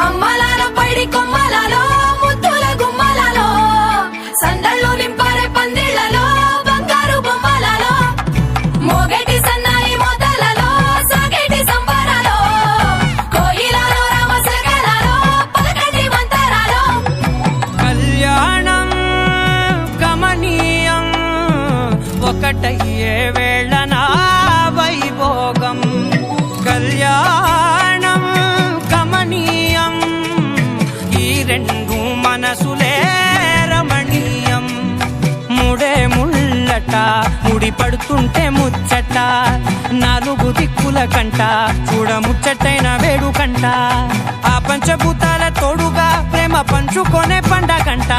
అమ్మలాలో పైడి కొమ్మలలో ముద్దుల గుమ్మలలో సందళ్ళు నింపారే పందిళ్లలో బంగారు బొమ్మలలో మోగేటి సన్నాయి మోతలలో సాగేటి సంబరాలో కోయిలలో రామసగలలో పలకటి మంతరాలో కళ్యాణం గమనీయం ఒకటయ్యే వేళనా వైభోగం కళ్యాణం గమనీయం ఈ రెండు మనసులే రమణీయం ముడే ముళ్ళట ముడి పడుతుంటే ముచ్చట నాలుగు దిక్కుల కంట చూడ ముచ్చటైన వేడుకంట ఆ పంచభూతాల తోడుగా ప్రేమ పంచుకొనే పండగంట